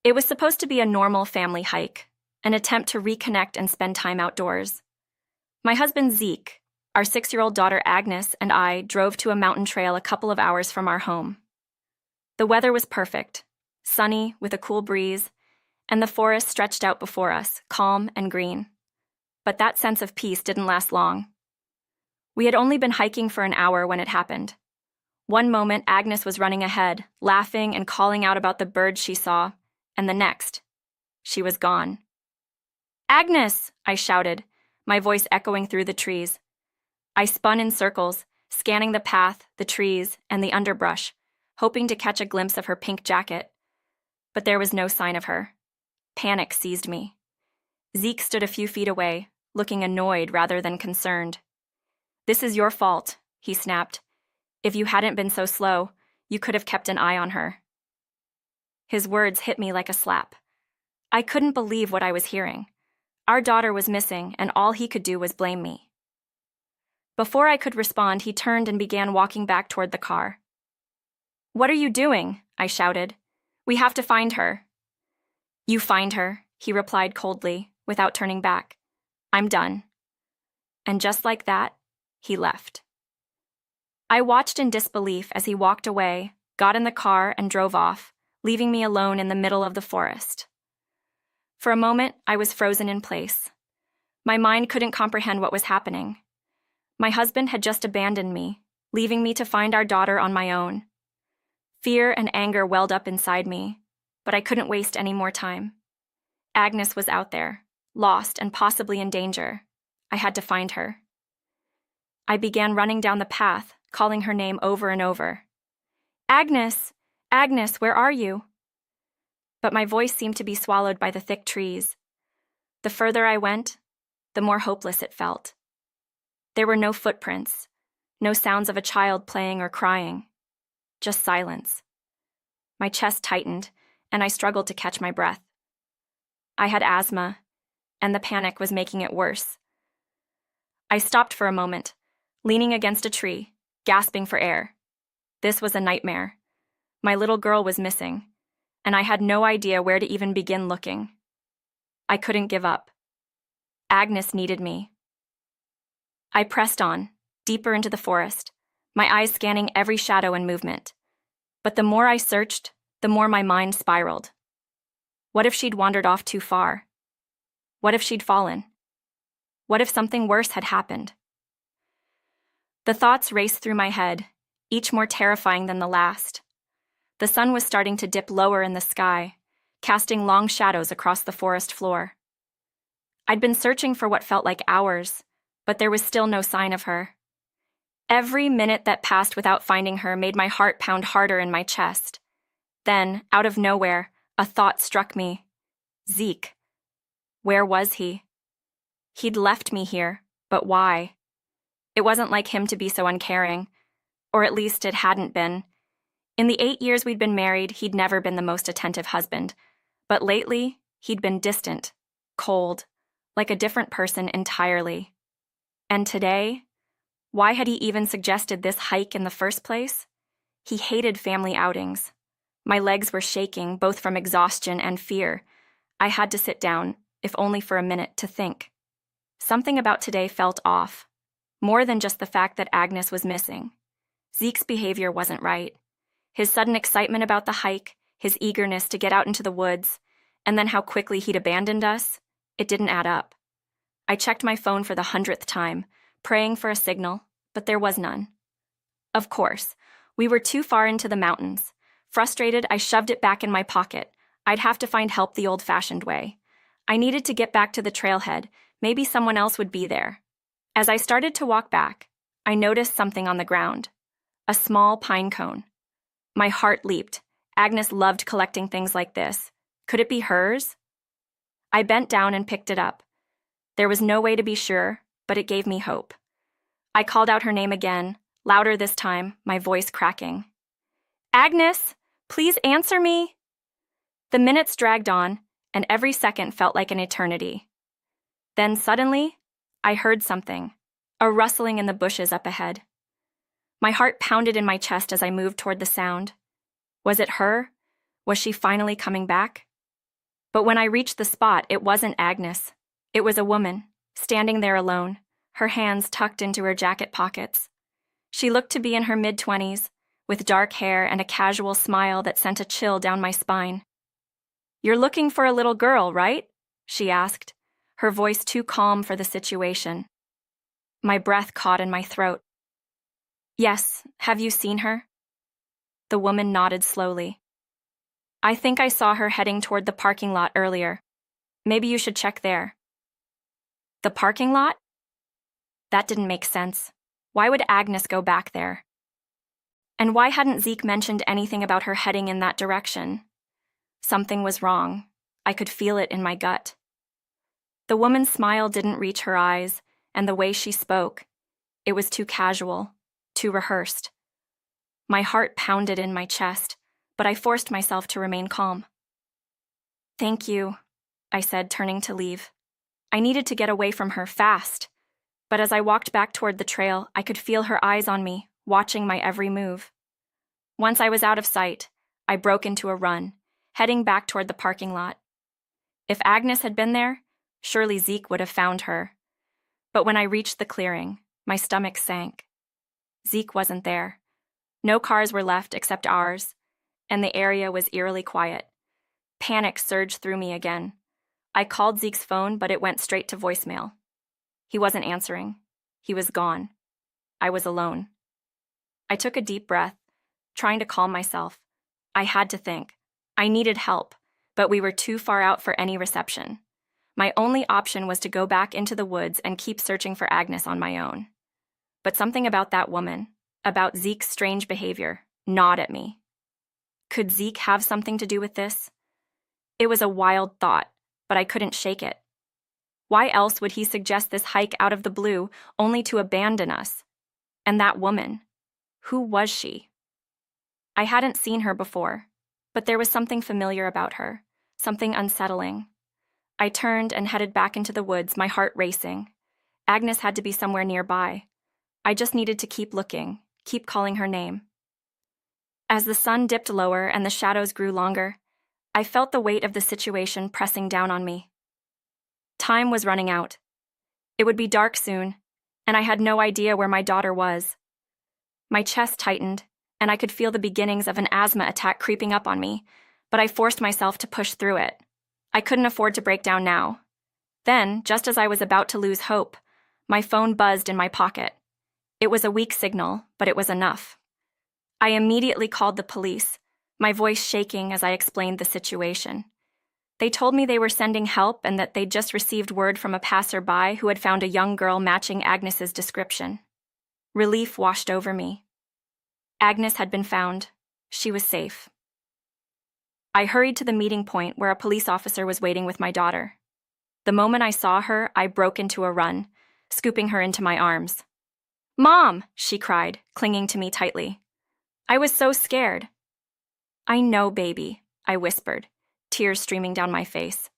It was supposed to be a normal family hike, an attempt to reconnect and spend time outdoors. My husband Zeke, our 6-year-old daughter Agnes, and I drove to a mountain trail a couple of hours from our home. The weather was perfect, sunny with a cool breeze, and the forest stretched out before us, calm and green. But that sense of peace didn't last long. We had only been hiking for an hour when it happened. One moment, Agnes was running ahead, laughing and calling out about the birds she saw, and the next, she was gone. "Agnes!" I shouted, my voice echoing through the trees. I spun in circles, scanning the path, the trees, and the underbrush, hoping to catch a glimpse of her pink jacket. But there was no sign of her. Panic seized me. Zeke stood a few feet away, looking annoyed rather than concerned. "This is your fault," he snapped. "If you hadn't been so slow, you could have kept an eye on her." His words hit me like a slap. I couldn't believe what I was hearing. Our daughter was missing, and all he could do was blame me. Before I could respond, he turned and began walking back toward the car. "What are you doing?" I shouted. "We have to find her." "You find her," he replied coldly, without turning back. "I'm done." And just like that, he left. I watched in disbelief as he walked away, got in the car, and drove off, leaving me alone in the middle of the forest. For a moment, I was frozen in place. My mind couldn't comprehend what was happening. My husband had just abandoned me, leaving me to find our daughter on my own. Fear and anger welled up inside me, but I couldn't waste any more time. Agnes was out there, lost and possibly in danger. I had to find her. I began running down the path, calling her name over and over. "Agnes! Agnes, where are you?" But my voice seemed to be swallowed by the thick trees. The further I went, the more hopeless it felt. There were no footprints, no sounds of a child playing or crying, just silence. My chest tightened, and I struggled to catch my breath. I had asthma, and the panic was making it worse. I stopped for a moment, leaning against a tree, gasping for air. This was a nightmare. My little girl was missing, and I had no idea where to even begin looking. I couldn't give up. Agnes needed me. I pressed on, deeper into the forest, my eyes scanning every shadow and movement. But the more I searched, the more my mind spiraled. What if she'd wandered off too far? What if she'd fallen? What if something worse had happened? The thoughts raced through my head, each more terrifying than the last. The sun was starting to dip lower in the sky, casting long shadows across the forest floor. I'd been searching for what felt like hours, but there was still no sign of her. Every minute that passed without finding her made my heart pound harder in my chest. Then, out of nowhere, a thought struck me. Zeke. Where was he? He'd left me here, but why? It wasn't like him to be so uncaring, or at least it hadn't been. In the 8 years we'd been married, he'd never been the most attentive husband. But lately, he'd been distant, cold, like a different person entirely. And today, why had he even suggested this hike in the first place? He hated family outings. My legs were shaking, both from exhaustion and fear. I had to sit down, if only for a minute, to think. Something about today felt off, more than just the fact that Agnes was missing. Zeke's behavior wasn't right. His sudden excitement about the hike, his eagerness to get out into the woods, and then how quickly he'd abandoned us, it didn't add up. I checked my phone for the 100th time, praying for a signal, but there was none. Of course, we were too far into the mountains. Frustrated, I shoved it back in my pocket. I'd have to find help the old-fashioned way. I needed to get back to the trailhead. Maybe someone else would be there. As I started to walk back, I noticed something on the ground. A small pine cone. My heart leaped. Agnes loved collecting things like this. Could it be hers? I bent down and picked it up. There was no way to be sure, but it gave me hope. I called out her name again, louder this time, my voice cracking. "Agnes, please answer me!" The minutes dragged on, and every second felt like an eternity. Then suddenly, I heard something, a rustling in the bushes up ahead. My heart pounded in my chest as I moved toward the sound. Was it her? Was she finally coming back? But when I reached the spot, it wasn't Agnes. It was a woman, standing there alone, her hands tucked into her jacket pockets. She looked to be in her mid-20s, with dark hair and a casual smile that sent a chill down my spine. "You're looking for a little girl, right?" she asked, her voice too calm for the situation. My breath caught in my throat. "Yes, have you seen her?" The woman nodded slowly. "I think I saw her heading toward the parking lot earlier. Maybe you should check there." The parking lot? That didn't make sense. Why would Agnes go back there? And why hadn't Zeke mentioned anything about her heading in that direction? Something was wrong. I could feel it in my gut. The woman's smile didn't reach her eyes, and the way she spoke, it was too casual, too rehearsed. My heart pounded in my chest, but I forced myself to remain calm. "Thank you," I said, turning to leave. I needed to get away from her fast, but as I walked back toward the trail, I could feel her eyes on me, watching my every move. Once I was out of sight, I broke into a run, heading back toward the parking lot. If Agnes had been there, surely Zeke would have found her. But when I reached the clearing, my stomach sank. Zeke wasn't there. No cars were left except ours, and the area was eerily quiet. Panic surged through me again. I called Zeke's phone, but it went straight to voicemail. He wasn't answering. He was gone. I was alone. I took a deep breath, trying to calm myself. I had to think. I needed help, but we were too far out for any reception. My only option was to go back into the woods and keep searching for Agnes on my own. But something about that woman, about Zeke's strange behavior, gnawed at me. Could Zeke have something to do with this? It was a wild thought, but I couldn't shake it. Why else would he suggest this hike out of the blue, only to abandon us? And that woman, who was she? I hadn't seen her before, but there was something familiar about her, something unsettling. I turned and headed back into the woods, my heart racing. Agnes had to be somewhere nearby. I just needed to keep looking, keep calling her name. As the sun dipped lower and the shadows grew longer, I felt the weight of the situation pressing down on me. Time was running out. It would be dark soon, and I had no idea where my daughter was. My chest tightened, and I could feel the beginnings of an asthma attack creeping up on me, but I forced myself to push through it. I couldn't afford to break down now. Then, just as I was about to lose hope, my phone buzzed in my pocket. It was a weak signal, but it was enough. I immediately called the police, my voice shaking as I explained the situation. They told me they were sending help and that they'd just received word from a passerby who had found a young girl matching Agnes's description. Relief washed over me. Agnes had been found. She was safe. I hurried to the meeting point where a police officer was waiting with my daughter. The moment I saw her, I broke into a run, scooping her into my arms. "Mom!" she cried, clinging to me tightly. I was so scared. "I know, baby," I whispered, tears streaming down my face.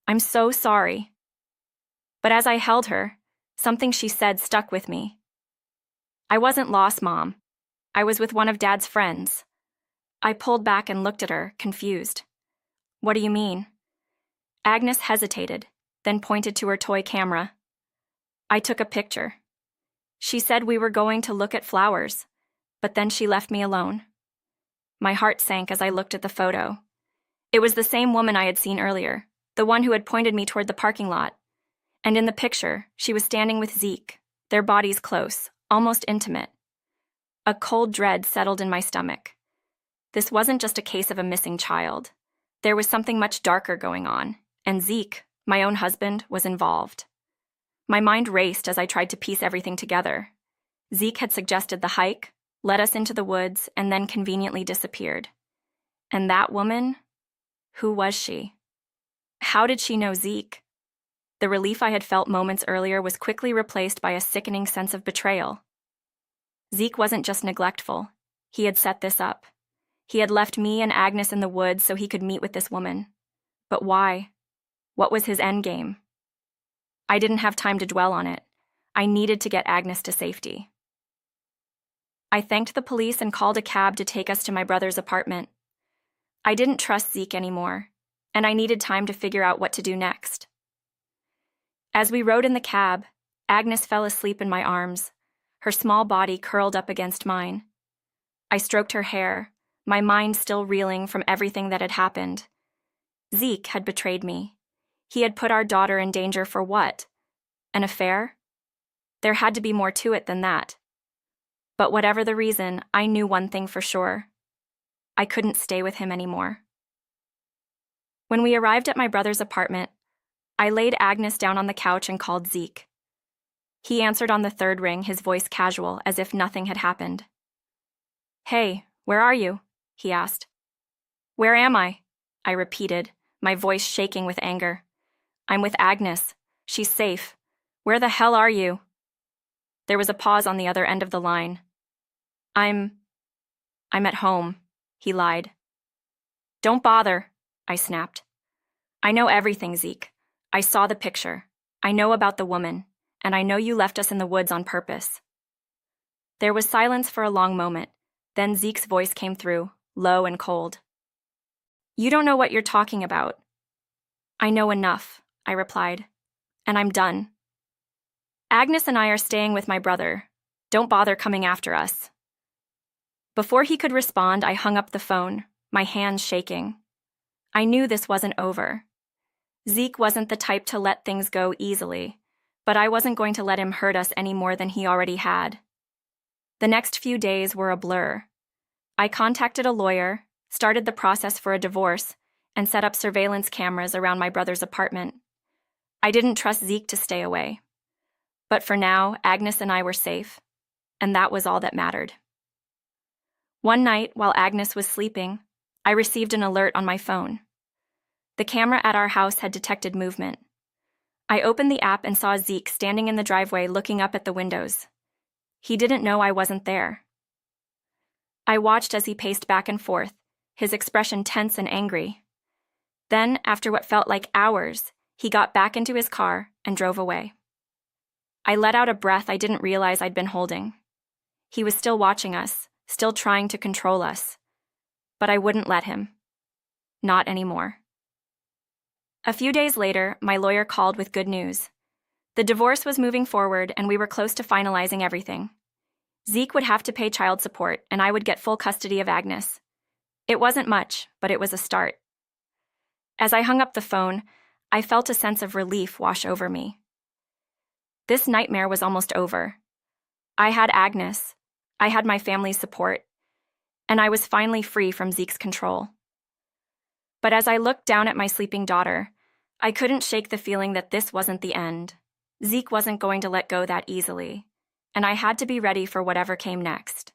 "I'm so sorry." But as I held her, something she said stuck with me. "I wasn't lost, Mom. I was with one of Dad's friends." I pulled back and looked at her, confused. "What do you mean?" Agnes hesitated, then pointed to her toy camera. I took a picture. She said we were going to look at flowers, but then she left me alone. My heart sank as I looked at the photo. It was the same woman I had seen earlier, the one who had pointed me toward the parking lot. And in the picture, she was standing with Zeke, their bodies close, almost intimate. A cold dread settled in my stomach. This wasn't just a case of a missing child. There was something much darker going on, and Zeke, my own husband, was involved. My mind raced as I tried to piece everything together. Zeke had suggested the hike, led us into the woods, and then conveniently disappeared. And that woman? Who was she? How did she know Zeke? The relief I had felt moments earlier was quickly replaced by a sickening sense of betrayal. Zeke wasn't just neglectful. He had set this up. He had left me and Agnes in the woods so he could meet with this woman. But why? What was his endgame? I didn't have time to dwell on it. I needed to get Agnes to safety. I thanked the police and called a cab to take us to my brother's apartment. I didn't trust Zeke anymore. and I needed time to figure out what to do next. As we rode in the cab, Agnes fell asleep in my arms, her small body curled up against mine. I stroked her hair, my mind still reeling from everything that had happened. Zeke had betrayed me. He had put our daughter in danger for what? An affair? There had to be more to it than that. But whatever the reason, I knew one thing for sure. I couldn't stay with him anymore. When we arrived at my brother's apartment, I laid Agnes down on the couch and called Zeke. He answered on the third ring, his voice casual, as if nothing had happened. "Hey, where are you?" he asked. "Where am I?" I repeated, my voice shaking with anger. "I'm with Agnes. She's safe. Where the hell are you?" There was a pause on the other end of the line. I'm at home," he lied. "Don't bother," I snapped. "I know everything, Zeke. I saw the picture. I know about the woman, and I know you left us in the woods on purpose." There was silence for a long moment. Then Zeke's voice came through, low and cold. "You don't know what you're talking about." "I know enough," I replied, "and I'm done. Agnes and I are staying with my brother. Don't bother coming after us." Before he could respond, I hung up the phone, my hands shaking. I knew this wasn't over. Zeke wasn't the type to let things go easily, but I wasn't going to let him hurt us any more than he already had. The next few days were a blur. I contacted a lawyer, started the process for a divorce, and set up surveillance cameras around my brother's apartment. I didn't trust Zeke to stay away. But for now, Agnes and I were safe, and that was all that mattered. One night, while Agnes was sleeping, I received an alert on my phone. The camera at our house had detected movement. I opened the app and saw Zeke standing in the driveway looking up at the windows. He didn't know I wasn't there. I watched as he paced back and forth, his expression tense and angry. Then, after what felt like hours, he got back into his car and drove away. I let out a breath I didn't realize I'd been holding. He was still watching us, still trying to control us. But I wouldn't let him. Not anymore. A few days later, my lawyer called with good news. The divorce was moving forward, and we were close to finalizing everything. Zeke would have to pay child support, and I would get full custody of Agnes. It wasn't much, but it was a start. As I hung up the phone, I felt a sense of relief wash over me. This nightmare was almost over. I had Agnes, I had my family's support, and I was finally free from Zeke's control. But as I looked down at my sleeping daughter, I couldn't shake the feeling that this wasn't the end. Zeke wasn't going to let go that easily, and I had to be ready for whatever came next.